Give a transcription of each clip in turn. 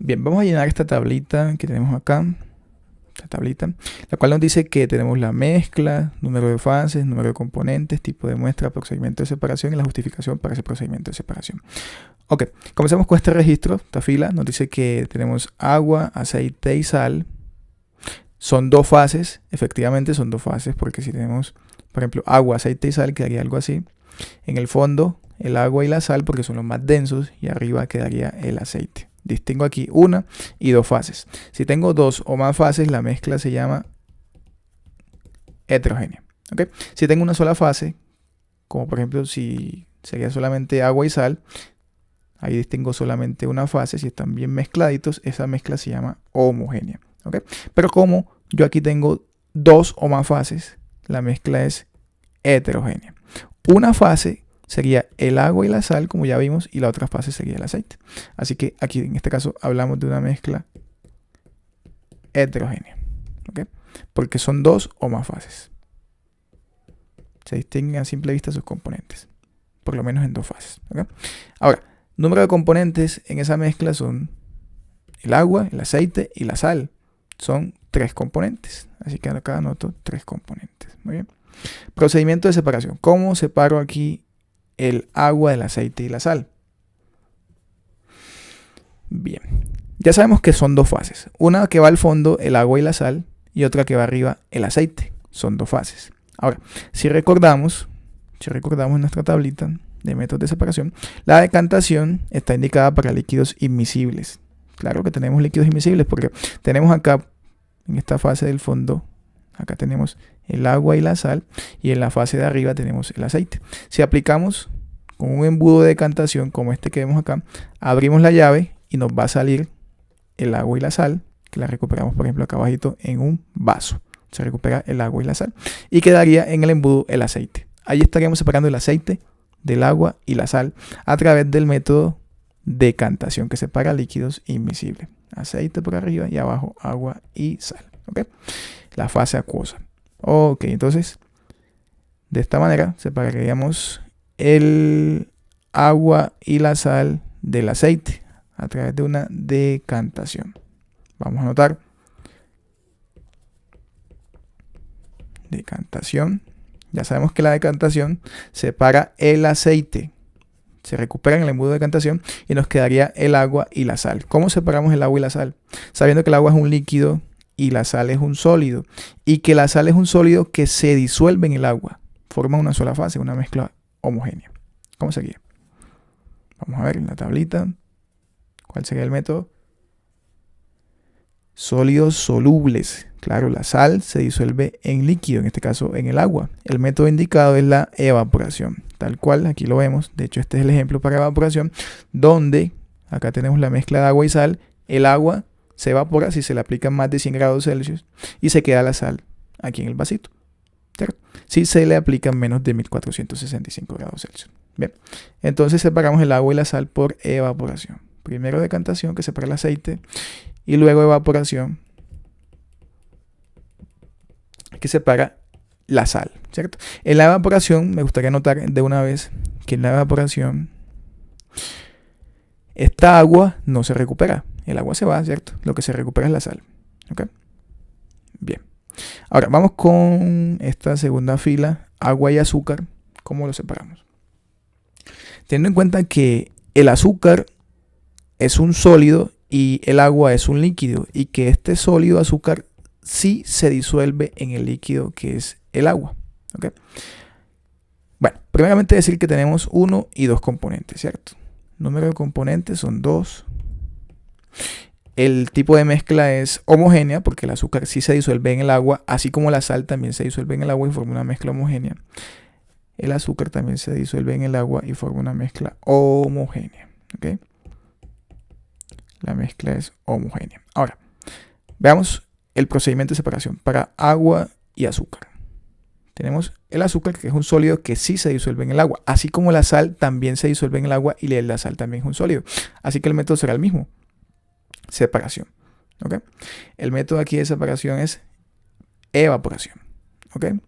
Bien, vamos a llenar esta tablita que tenemos acá. Esta tablita, la cual nos dice que tenemos la mezcla, número de fases, número de componentes, tipo de muestra, procedimiento de separación y la justificación para ese procedimiento de separación. Ok, comenzamos con este registro. Esta fila nos dice que tenemos agua, aceite y sal. Son dos fases, efectivamente son dos fases, porque si tenemos, por ejemplo, agua, aceite y sal, quedaría algo así. En el fondo, el agua y la sal, porque son los más densos, y arriba quedaría el aceite. Distingo aquí una y dos fases. Si tengo dos o más fases, la mezcla se llama heterogénea. ¿Okay? Si tengo una sola fase, como por ejemplo si sería solamente agua y sal, ahí distingo solamente una fase. Si están bien mezcladitos, esa mezcla se llama homogénea. ¿Okay? Pero como yo aquí tengo dos o más fases, la mezcla es heterogénea. Una fase sería el agua y la sal, como ya vimos, y la otra fase sería el aceite. Así que aquí en este caso hablamos de una mezcla heterogénea, ¿okay? Porque son dos o más fases. Se distinguen a simple vista sus componentes, por lo menos en dos fases, ¿okay? Ahora, número de componentes en esa mezcla son el agua, el aceite y la sal. Son tres componentes, así que acá anoto tres componentes. Muy bien. Procedimiento de separación. ¿Cómo separo aquí el agua, el aceite y la sal? Bien, ya sabemos que son dos fases. Una que va al fondo, el agua y la sal, y otra que va arriba, el aceite. Son dos fases. Ahora, si recordamos en nuestra tablita de métodos de separación, la decantación está indicada para líquidos inmiscibles. Claro que tenemos líquidos inmiscibles porque tenemos acá, en esta fase del fondo, acá tenemos el agua y la sal, y en la fase de arriba tenemos el aceite. Si aplicamos con un embudo de decantación como este que vemos acá, abrimos la llave y nos va a salir el agua y la sal, que la recuperamos por ejemplo acá abajito en un vaso. Se recupera el agua y la sal y quedaría en el embudo el aceite. Ahí estaríamos separando el aceite del agua y la sal a través del método de decantación que separa líquidos inmiscibles. Aceite por arriba y abajo agua y sal. ¿Okay? La fase acuosa. Ok, entonces de esta manera separaríamos el agua y la sal del aceite a través de una decantación. Vamos a anotar decantación. Ya sabemos que la decantación separa el aceite, se recupera en el embudo de decantación y nos quedaría el agua y la sal. ¿Cómo separamos el agua y la sal? Sabiendo que el agua es un líquido y la sal es un sólido, y que la sal es un sólido que se disuelve en el agua, forma una sola fase, una mezcla homogénea. ¿Cómo sería? Vamos a ver en la tablita cuál sería el método. Sólidos solubles. Claro, la sal se disuelve en líquido, en este caso en el agua. El método indicado es la evaporación, tal cual aquí lo vemos. De hecho, este es el ejemplo para evaporación, donde acá tenemos la mezcla de agua y sal. El agua se evapora si se le aplican más de 100 grados Celsius y se queda la sal aquí en el vasito. ¿Cierto? Si se le aplican menos de 1465 grados Celsius. Bien, entonces separamos el agua y la sal por evaporación. Primero decantación, que separa el aceite, y luego evaporación, que separa la sal, ¿cierto? En la evaporación, me gustaría notar de una vez que en la evaporación esta agua no se recupera. El agua se va, ¿cierto? Lo que se recupera es la sal. ¿Ok? Bien. Ahora, vamos con esta segunda fila, agua y azúcar. ¿Cómo lo separamos? Teniendo en cuenta que el azúcar es un sólido y el agua es un líquido, y que este sólido azúcar sí se disuelve en el líquido que es el agua. ¿Okay? Bueno, primeramente decir que tenemos uno y dos componentes, ¿cierto? Número de componentes son dos. El tipo de mezcla es homogénea porque el azúcar sí se disuelve en el agua, así como la sal también se disuelve en el agua y forma una mezcla homogénea. El azúcar también se disuelve en el agua y forma una mezcla homogénea. ¿Okay? La mezcla es homogénea. Ahora, veamos el procedimiento de separación para agua y azúcar. Tenemos el azúcar, que es un sólido que sí se disuelve en el agua, así como la sal también se disuelve en el agua y la sal también es un sólido. Así que el método será el mismo. Separación. ¿Okay? El método aquí de separación es evaporación. ¿Okay?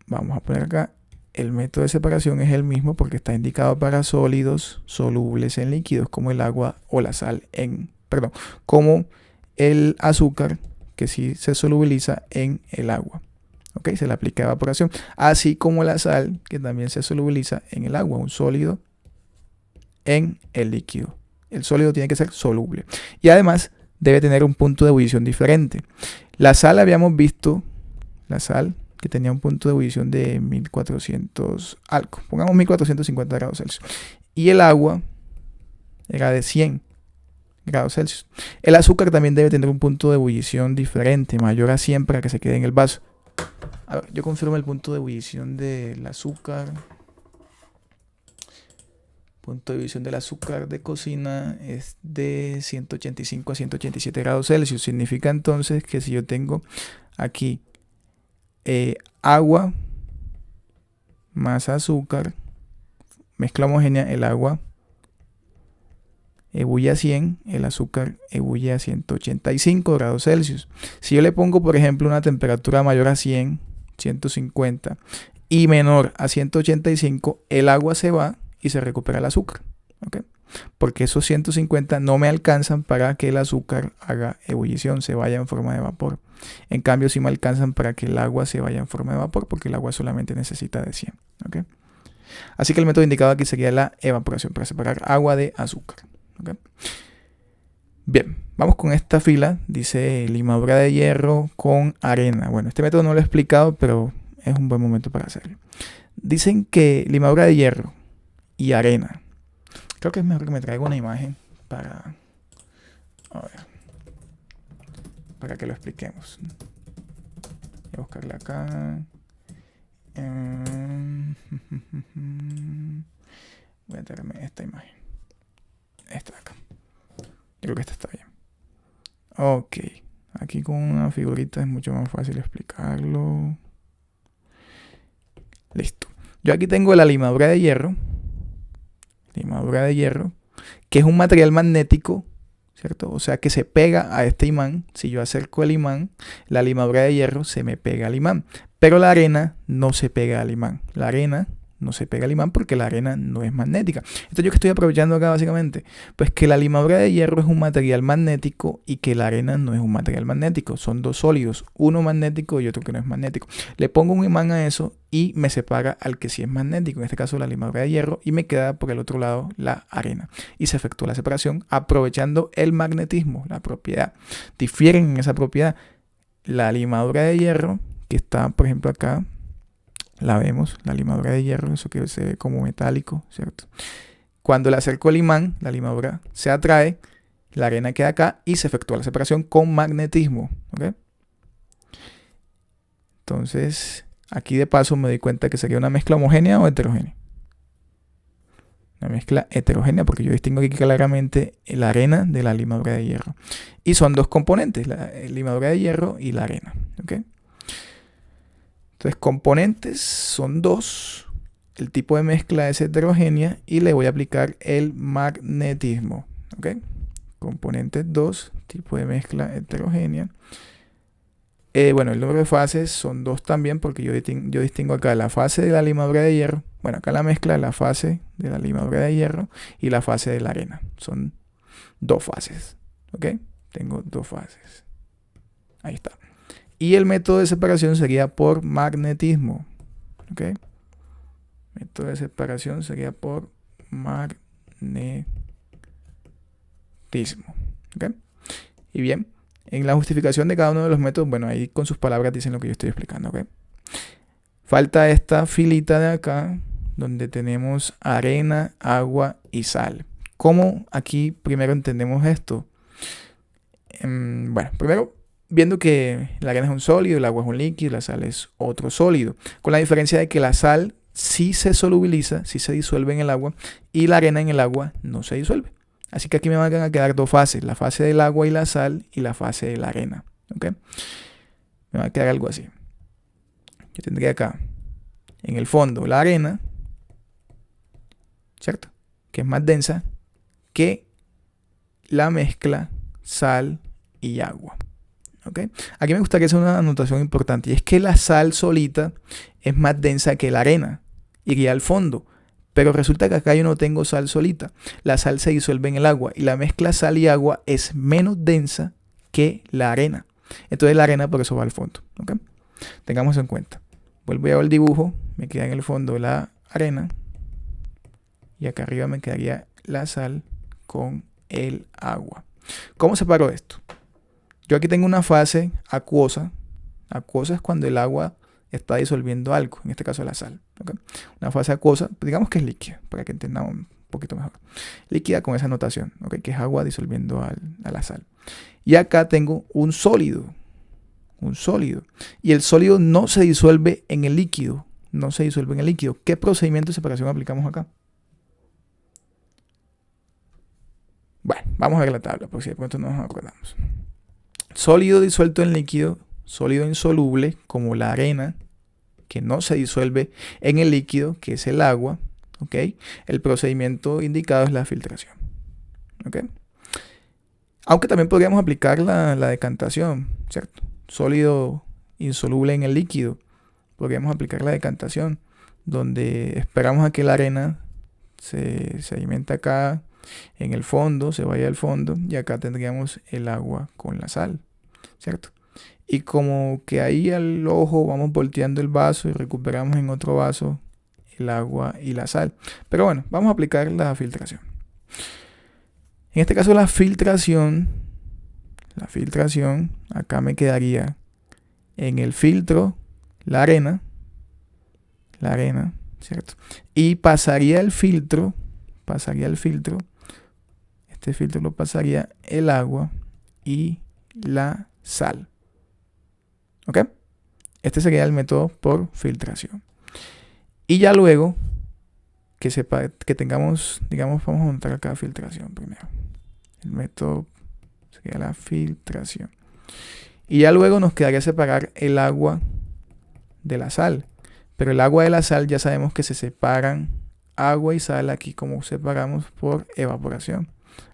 Vamos a poner acá el método de separación es el mismo porque está indicado para sólidos solubles en líquidos como el agua o la sal como el azúcar que sí se solubiliza en el agua. ¿Ok? Se le aplica evaporación. Así como la sal que también se solubiliza en el agua, un sólido en el líquido. El sólido tiene que ser soluble. Y además debe tener un punto de ebullición diferente. La sal habíamos visto, la sal que tenía un punto de ebullición de 1400 algo, pongamos 1450 grados Celsius. Y el agua era de 100 grados Celsius. El azúcar también debe tener un punto de ebullición diferente, mayor a 100 para que se quede en el vaso. A ver, yo confirmo el punto de ebullición del azúcar. Punto de ebullición del azúcar de cocina es de 185 a 187 grados Celsius. Significa entonces que si yo tengo aquí agua más azúcar, mezcla homogénea, el agua ebulle a 100, el azúcar ebulle a 185 grados Celsius. Si yo le pongo, por ejemplo, una temperatura mayor a 100, 150 y menor a 185, el agua se va y se recupera el azúcar. ¿Okay? Porque esos 150 no me alcanzan para que el azúcar haga ebullición, se vaya en forma de vapor. En cambio, sí me alcanzan para que el agua se vaya en forma de vapor, porque el agua solamente necesita de 100. ¿Okay? Así que el método indicado aquí sería la evaporación, para separar agua de azúcar. ¿Okay? Bien, vamos con esta fila. Dice limadura de hierro con arena. Bueno, este método no lo he explicado, pero es un buen momento para hacerlo. Dicen que limadura de hierro y arena. Creo que es mejor que me traiga una imagen para que lo expliquemos. Voy a buscarla acá. Voy a traerme esta imagen. Esta de acá. Yo creo que esta está bien. Ok. Aquí con una figurita es mucho más fácil explicarlo. Listo. Yo aquí tengo la limadura de hierro. Limadura de hierro. Que es un material magnético. ¿Cierto? O sea que se pega a este imán. Si yo acerco el imán, la limadura de hierro se me pega al imán. Pero la arena no se pega al imán. La arena no se pega al imán porque la arena no es magnética. Entonces, ¿yo qué estoy aprovechando acá básicamente? Pues que la limadura de hierro es un material magnético y que la arena no es un material magnético. Son dos sólidos, uno magnético y otro que no es magnético. Le pongo un imán a eso y me separa al que sí es magnético, en este caso la limadura de hierro, y me queda por el otro lado la arena. Y se efectúa la separación aprovechando el magnetismo, la propiedad. Difieren en esa propiedad. La limadura de hierro, que está por ejemplo acá, la vemos, la limadura de hierro, eso que se ve como metálico, ¿cierto? Cuando le acerco el imán, la limadura se atrae, la arena queda acá y se efectúa la separación con magnetismo, ¿ok? Entonces, aquí de paso me doy cuenta que sería una mezcla homogénea o heterogénea. Una mezcla heterogénea porque yo distingo aquí claramente la arena de la limadura de hierro. Y son dos componentes, la limadura de hierro y la arena, ¿ok? Entonces, componentes son dos. El tipo de mezcla es heterogénea y le voy a aplicar el magnetismo. ¿Ok? Componentes 2, tipo de mezcla heterogénea. Bueno, el número de fases son 2 también porque yo distingo acá la fase de la limadura de hierro. Bueno, acá la mezcla, la fase de la limadura de hierro y la fase de la arena. Son 2 fases. ¿Ok? Tengo 2 fases. Ahí está. Y el método de separación sería por magnetismo. ¿Ok? Método de separación sería por magnetismo. ¿Ok? Y bien, en la justificación de cada uno de los métodos, bueno, ahí con sus palabras dicen lo que yo estoy explicando. ¿Ok? Falta esta filita de acá, donde tenemos arena, agua y sal. ¿Cómo aquí primero entendemos esto? Bueno, primero, viendo que la arena es un sólido, el agua es un líquido, la sal es otro sólido. Con la diferencia de que la sal sí se solubiliza, sí se disuelve en el agua, y la arena en el agua no se disuelve. Así que aquí me van a quedar 2 fases, la fase del agua y la sal y la fase de la arena. ¿Okay? Me va a quedar algo así. Yo tendría acá, en el fondo, la arena, ¿cierto? Que es más densa que la mezcla sal y agua. ¿Okay? Aquí me gustaría hacer una anotación importante, y es que la sal solita es más densa que la arena. iría al fondo. Pero resulta que acá yo no tengo sal solita. La sal se disuelve en el agua y la mezcla sal y agua es menos densa que la arena. Entonces la arena por eso va al fondo. ¿Okay? Tengamos en cuenta. Vuelvo a ver el dibujo. Me queda en el fondo la arena. Y acá arriba me quedaría la sal con el agua. ¿Cómo separo esto? Yo aquí tengo una fase acuosa. Acuosa es cuando el agua está disolviendo algo, en este caso la sal. ¿Okay? Una fase acuosa, digamos que es líquida, para que entendamos un poquito mejor. Líquida con esa notación, ¿okay? Que es agua disolviendo a la sal. Y acá tengo un sólido. Un sólido. Y el sólido no se disuelve en el líquido. No se disuelve en el líquido. ¿Qué procedimiento de separación aplicamos acá? Bueno, vamos a ver la tabla, porque si de pronto no nos acordamos. Sólido disuelto en líquido, sólido insoluble, como la arena, que no se disuelve en el líquido, que es el agua. ¿Okay? El procedimiento indicado es la filtración. ¿Okay? Aunque también podríamos aplicar la decantación, ¿cierto? Sólido insoluble en el líquido. Podríamos aplicar la decantación, donde esperamos a que la arena se sedimente acá en el fondo, se vaya al fondo, y acá tendríamos el agua con la sal, ¿cierto? Y como que ahí al ojo vamos volteando el vaso y recuperamos en otro vaso el agua y la sal. Pero bueno, vamos a aplicar la filtración. En este caso la filtración, acá me quedaría en el filtro la arena, ¿cierto? Y pasaría el filtro, este filtro lo pasaría el agua y la sal. ¿Ok? Este sería el método por filtración. Y ya luego que tengamos, digamos, vamos a montar acá filtración primero. El método sería la filtración. Y ya luego nos quedaría separar el agua de la sal. Pero el agua de la sal ya sabemos que se separan agua y sal aquí como separamos por evaporación.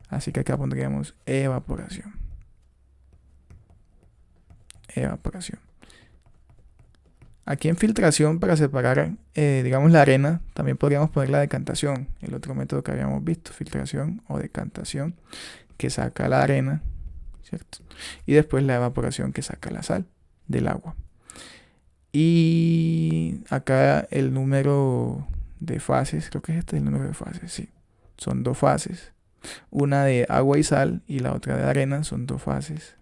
Así que acá pondríamos evaporación. Aquí en filtración, para separar, digamos, la arena, también podríamos poner la decantación, el otro método que habíamos visto, filtración o decantación, que saca la arena, ¿cierto? Y después la evaporación, que saca la sal del agua. Y acá el número de fases, creo que este es el número de fases, sí. Son 2 fases. Una de agua y sal y la otra de arena, son 2 fases.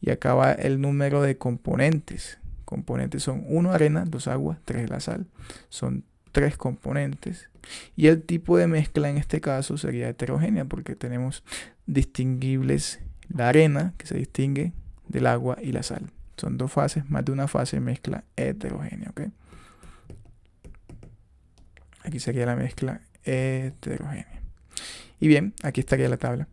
Y acá va el número de componentes. Componentes son 1 arena, 2 agua, 3 la sal. Son 3 componentes. Y el tipo de mezcla en este caso sería heterogénea, porque tenemos distinguibles la arena, que se distingue del agua, y la sal. Son 2 fases, más de una fase, mezcla heterogénea. ¿Okay? Aquí sería la mezcla heterogénea. Y bien, aquí estaría la tabla.